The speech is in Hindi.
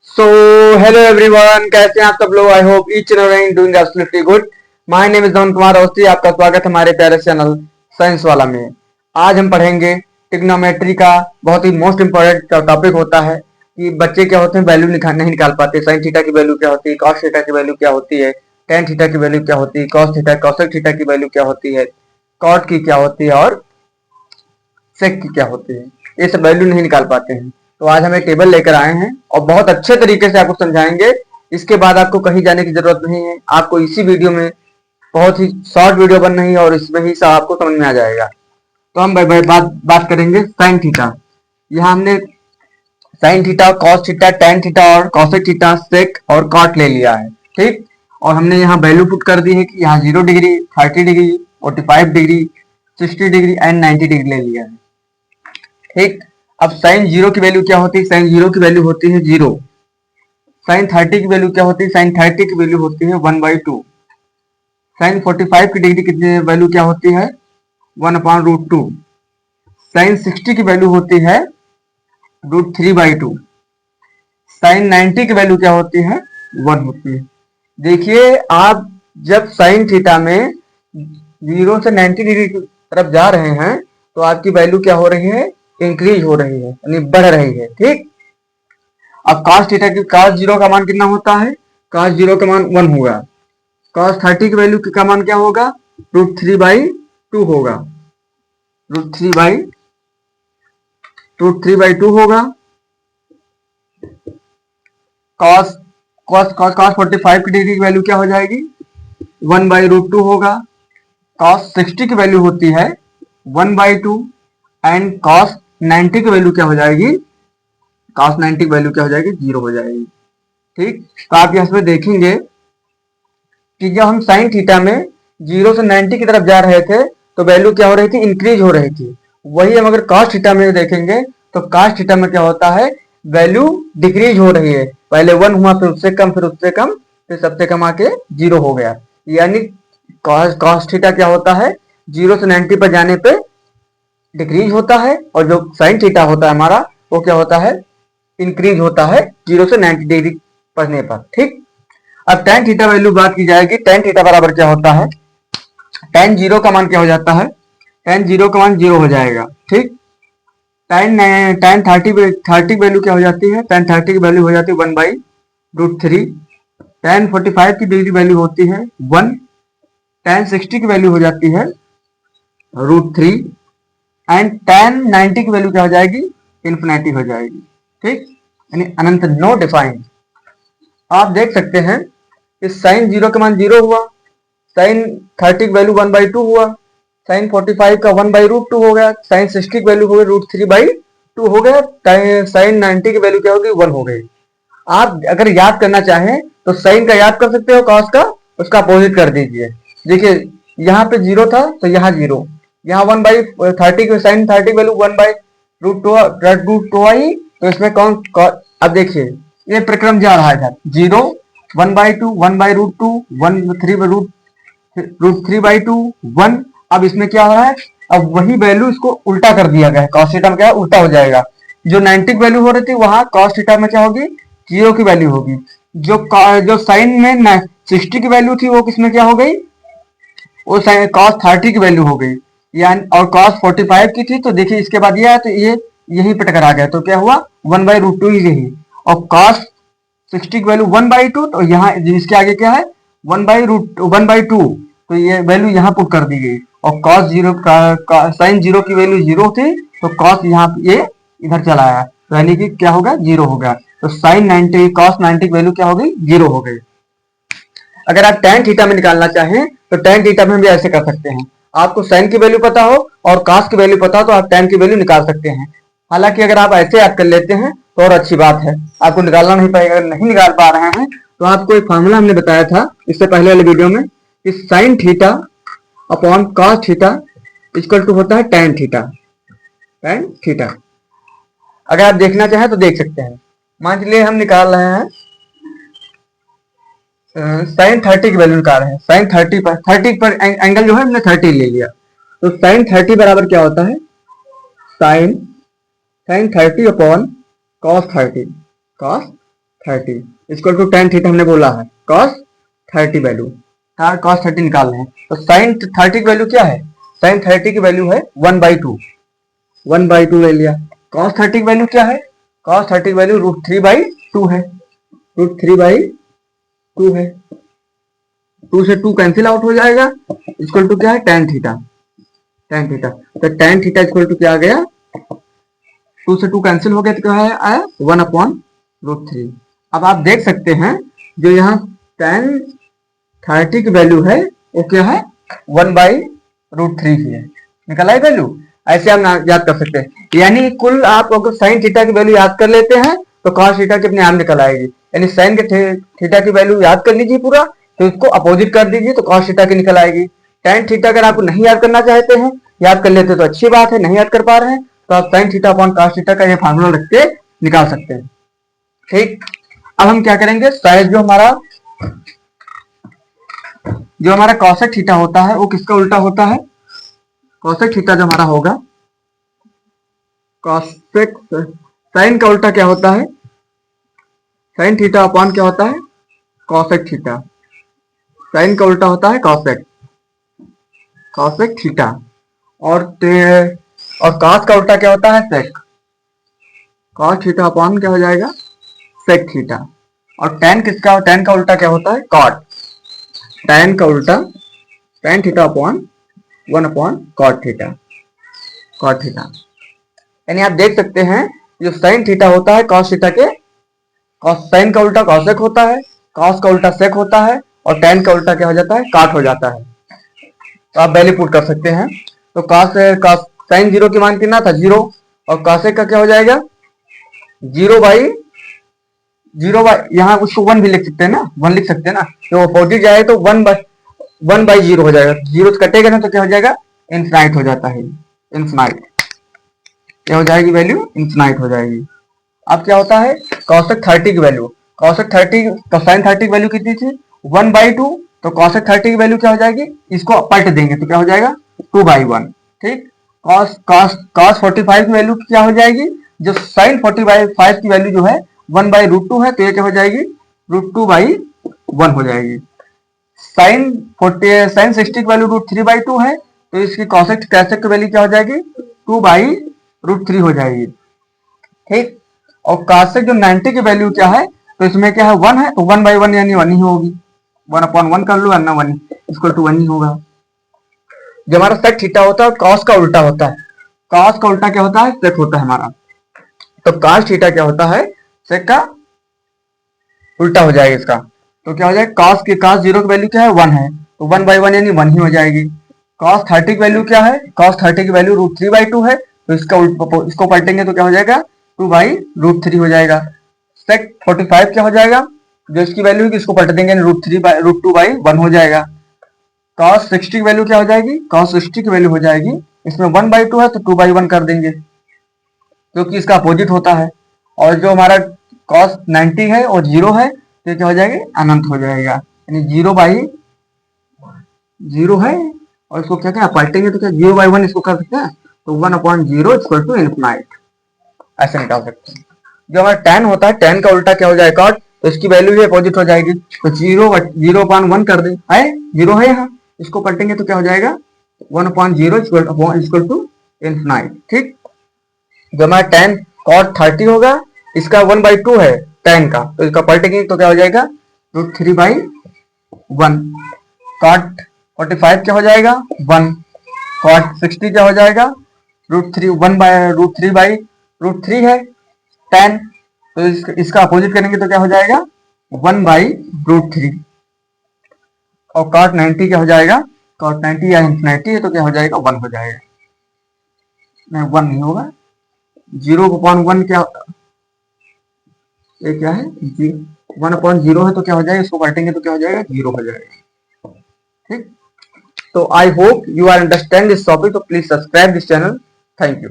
सो हेलो एवरीवन, कैसे हैं आप सब लोग। I hope each and every doing absolutely good. My name is Dhan Kumar Awasthi. आपका स्वागत है हमारे प्यारे चैनल साइंस वाला में। आज हम पढ़ेंगे ट्रिग्नोमेट्री का बहुत ही मोस्ट इंपोर्टेंट टॉपिक होता है कि बच्चे क्या होते हैं, वैल्यू नहीं निकाल पाते। साइन थीटा की वैल्यू क्या होती है, कॉस थीटा की वैल्यू क्या होती है, टेन थीटा की वैल्यू क्या होती है, कॉस थीटा कॉसेक थीटा की वैल्यू क्या होती है, कॉट की क्या होती है और सेक की क्या होती है। ये सब वैल्यू नहीं निकाल पाते हैं। तो आज हम एक टेबल लेकर आए हैं और बहुत अच्छे तरीके से आपको समझाएंगे। इसके बाद आपको कहीं जाने की जरूरत नहीं है। आपको इसी वीडियो में बहुत ही शॉर्ट वीडियो बन रही है और इसमें ही सब आपको समझ में आ जाएगा। तो हम बात करेंगे साइन थीटा। यहाँ हमने sine theta, cos theta, tan theta और कॉसेक थीटा, सेक और कॉट ले लिया है। ठीक। और हमने यहाँ वैल्यू पुट कर दी है कि यहाँ 0 degree, 30 degree, 45 degree, 60 degree and 90 degree ले लिया है। ठीक। अब साइन जीरो की वैल्यू क्या होती है? साइन जीरो की वैल्यू होती है 0। साइन 30 की वैल्यू क्या होती है? साइन 30 की वैल्यू होती है 1/2। साइन 45 की डिग्री कितनी वैल्यू क्या होती है? 1/√2। साइन 60 की वैल्यू होती है √3/2। साइन 90 की वैल्यू क्या होती है? 1 होती है। देखिए, आप जब साइन थीटा में 0 से 90 डिग्री की तरफ जा रहे हैं तो आपकी वैल्यू क्या हो रही है? इंक्रीज हो रही है, यानी बढ़ रही है। ठीक। अब cos थीटा की cos जीरो का मान कितना होता है? cos जीरो का मान 1 होगा। cos 30 की वैल्यू का मान क्या होगा? √3/2 होगा। √3/2 होगा। cos cos 45 की डिग्री की वैल्यू क्या हो जाएगी? 1/√2 होगा। cos 60 की वैल्यू होती है 1/2 एंड cos 90 की वैल्यू क्या हो जाएगी? cos 90 की वैल्यू क्या हो जाएगी? 0 हो जाएगी। ठीक। तो आप यहाँ पे देखेंगे कि जब हम साइन थीटा में 0 से 90 की तरफ जा रहे थे तो वैल्यू क्या हो रही थी? इंक्रीज हो रही थी। वही हम अगर cos थीटा में देखेंगे तो cos थीटा में क्या होता है? वैल्यू डिक्रीज हो रही है। पहले 1 हुआ, फिर उससे कम, फिर उससे कम, फिर सबसे कम आके 0 हो गया। यानी cos थीटा क्या होता है? 0 से 90 पर जाने पे डिक्रीज होता है और जो साइन थीटा होता है हमारा वो क्या होता है? इंक्रीज होता है 0 से 90 डिग्री पढ़ने पर। ठीक। अब tan थीटा वैल्यू बात की जाएगी। tan थीटा बराबर क्या होता है? tan जीरो का मान क्या हो जाता है? tan जीरो का मान 0 हो जाएगा। ठीक। tan 30 वैल्यू क्या हो जाती है? tan 30 की वैल्यू हो जाती है 1/√3। tan 45 की डिग्री वैल्यू होती है 1। tan 60 की वैल्यू हो जाती है √3 एंड tan 90 की वैल्यू क्या हो जाएगी? इन्फिनिटी हो जाएगी। ठीक। यानी अनंत, नो डिफाइंड। आप देख सकते हैं कि साइन 0 का मान 0 हुआ, साइन 30 की वैल्यू 1/2 हुआ, साइन 45 का 1/√2 हो गया, साइन 60 की वैल्यू हो गई √3/2 हो गया, साइन 90 की वैल्यू क्या होगी? 1 हो गई। आप अगर याद करना चाहें तो साइन का याद कर सकते हो, कॉस का उसका अपोजिट कर दीजिए। देखिए, यहाँ पे 0 था तो यहाँ 0, यहाँ 1/30 की साइन 30 की वैल्यू 1/√2 आई तो इसमें कौन? अब देखिए, ये प्रक्रम जा रहा है इधर 0, 1/2, 1/√2, 3/2, 1। अब इसमें क्या हो रहा है? अब वही वैल्यू इसको उल्टा कर दिया गया है। cos थीटा में क्या उल्टा हो जाएगा? जो 90 की वैल्यू हो रही थी वहां cos थीटा में क्या होगी? 0 की वैल्यू होगी। जो साइन में 60 की वैल्यू थी वो किसमें क्या हो गई? वो साइन cos 30 की वैल्यू हो गई। यानी और cos 45 की थी तो देखिए इसके बाद ये आया तो ये यहीं पे टकरा गया तो क्या हुआ? 1/√2 ही रही। और cos 60 की वैल्यू 1/2 तो यहाँ इसके आगे क्या है? 1/2। तो ये वैल्यू यहाँ पुट कर दी गई और cos 0 का साइन 0 की वैल्यू 0 थी तो cos यहाँ ये इधर चला आया तो यानी कि क्या होगा? 0 होगा। तो साइन 90 cos 90 की वैल्यू क्या हो गई? 0 हो गई। अगर आप tan थीटा में निकालना चाहें तो tan थीटा में भी ऐसे कर सकते हैं। आपको साइन की वैल्यू पता हो और cos की वैल्यू पता हो तो आप tan की वैल्यू निकाल सकते हैं। हालांकि अगर आप ऐसे याद कर लेते हैं तो और अच्छी बात है, आपको निकालना नहीं पड़ेगा। अगर नहीं निकाल पा रहे हैं तो आपको एक फार्मूला हमने बताया था इससे पहले वाले वीडियो में कि sine theta upon cos theta equal to होता है tan थीटा। tan थीटा अगर आप देखना चाहें तो देख सकते हैं। मान लीजिए हम निकाल रहे हैं साइन 30 की वैल्यू निकाल रहे हैं। साइन 30 पर एंगल जो है हमने 30 ले लिया तो साइन 30 बराबर क्या होता है? Sine 30 upon cos 30। cos 30 equal to tan theta हमने बोला है कॉस 30 वैल्यू कॉस 30 निकाल रहे हैं तो साइन 30 की वैल्यू क्या है साइन 30 की वैल्यू है 1/2 1/2 ले लिया कॉस 30 की वैल्यू क्या है कॉस 30 की वैल्यू √3/2 है √3/2 है 2 से 2 कैंसिल आउट हो जाएगा इक्वल टू क्या है tan थीटा तो tan थीटा इक्वल टू क्या आ गया 2 से 2 कैंसिल हो गया तो क्या है आया 1/√3 अब आप देख सकते हैं जो यहाँ tan 30 की वैल्यू है वो क्या है 1/√3 ही है निकल आई वैल्यू ऐसे हम याद कर सकते हैं यानी कुल आप अगर साइन थीटा की वैल्यू याद कर लेते हैं तो कॉस थीटा की अपने आप निकल आएगी यानी साइन के थीटा की वैल्यू याद कर लीजिए पूरा तो इसको अपोजिट कर दीजिए तो कॉस थीटा की निकल आएगी tan थीटा अगर आप नहीं याद करना चाहते हैं याद कर लेते तो अच्छी बात है नहीं याद कर पा रहे हैं तो आप sign theta upon cos theta का ये फार्मूला रख के निकाल सकते हैं ठीक अब हम क्या करेंगे शायद जो हमारा कॉसेक थीटा होता है वो किसका उल्टा होता है कॉसेक थीटा जो हमारा होगा कॉसेक साइन का उल्टा क्या होता है साइन थीटा अपॉन क्या होता है कॉसेक थीटा साइन का उल्टा होता है कॉसेक थीटा और कॉस का उल्टा क्या होता है सेक कॉस थीटा अपॉन क्या हो जाएगा सेक थीटा और tan किसका tan का उल्टा क्या होता है कॉट tan का उल्टा tan theta upon 1/cot theta यानी आप देख सकते हैं जो साइन थीटा होता है कॉस थीटा के साइन का उल्टा कॉसेक होता है कॉस का उल्टा सेक होता है और tan का उल्टा क्या हो जाता है काट हो जाता है तो आप वैल्यू पुट कर सकते हैं तो कॉस साइन 0 की मान कितना था 0 और कॉसेक का क्या हो जाएगा 0/0 यहाँ उसको 1 भी लिख सकते हैं ना 1 लिख सकते हैं ना तो अपोजिट जाए तो 1/0 हो जाएगा 0 से कटेगा ना तो क्या हो जाएगा इन्फिनाइट हो जाता है इन्फिनाइट क्या हो जाएगी वैल्यू इन्फिनाइट हो जाएगी अब क्या होता है कॉसेक 30 की वैल्यू कॉसेक 30 तो साइन 30 की वैल्यू कितनी थी 1/2 तो कॉसेक 30 की वैल्यू क्या हो जाएगी इसको पलट देंगे तो क्या हो जाएगा 2/1 ठीक कॉस 45 की वैल्यू क्या हो जाएगी जो साइन 45 की वैल्यू जो है 1/√2 है तो ये क्या हो जाएगी √2/1 हो जाएगी साइन 60 की वैल्यू √3/2 है तो इसकी कॉसेक की वैल्यू क्या हो जाएगी 2/√3 हो जाएगी ठीक और कॉसेक जो 90 की वैल्यू क्या है तो इसमें क्या है 1 है तो 1/1 यानी 1 ही होगी 1/1 कर लो वरना 1 इक्वल टू 1 ही होगा जो हमारा सेक थीटा होता है कॉस का उल्टा होता है कॉस का उल्टा क्या होता है सेक होता है हमारा तो कॉस थीटा क्या होता है सेक का उल्टा हो जाएगा इसका तो क्या हो जाएगा कॉस 0 की वैल्यू क्या है 1 है तो 1/1 यानी 1 ही हो जाएगी कॉस 30 की वैल्यू क्या है कॉस 30 की वैल्यू √3/2 है तो इसको पलटेंगे तो क्या हो जाएगा 2/√3 हो जाएगा सेक 45 क्या हो जाएगा जो इसकी वैल्यू है इसको पलट देंगे √2/1 हो जाएगा कॉस 60 की वैल्यू क्या हो जाएगी कॉस 60 की वैल्यू हो जाएगी इसमें 1/2 है तो 2/1 कर देंगे क्योंकि इसका अपोजिट होता है और जो हमारा कॉस 90 है और 0 है तो क्या हो जाएगा अनंत हो जाएगा यानी 0/0 है और इसको क्या क्या पलटेंगे तो क्या 0/1 इसको कर सकते हैं तो 1/0 इक्वल टू इन्फिनाइट ऐसे निकाल सकते हैं जो हमारा tan होता है tan का उल्टा क्या हो जाएगा कॉट तो इसकी वैल्यू भी अपोजिट हो जाएगी तो 0/1 कर दे है 0 है यहाँ इसको पलटेंगे तो क्या हो जाएगा 1/0 इक्वल टू इन्फिनाइट ठीक जो हमारा tan cot 30 होगा इसका 1/2 है tan का तो इसका पलटेंगे तो क्या हो जाएगा √3/1 cot 45 क्या हो जाएगा 1 cot 60 क्या हो जाएगा √3 है tan तो इसका अपोजिट करेंगे तो क्या हो जाएगा 1/√3 और cot 90 क्या हो जाएगा cot 90 या इन्फिनिटी है तो क्या हो जाएगा 1 हो जाएगा नहीं 1 नहीं होगा 0/1 क्या ये क्या है 1/0 है तो क्या हो जाएगा इसको पलटेंगे तो क्या हो जाएगा 0 हो जाएगा ठीक तो I hope you are understand this topic तो please subscribe this channel thank you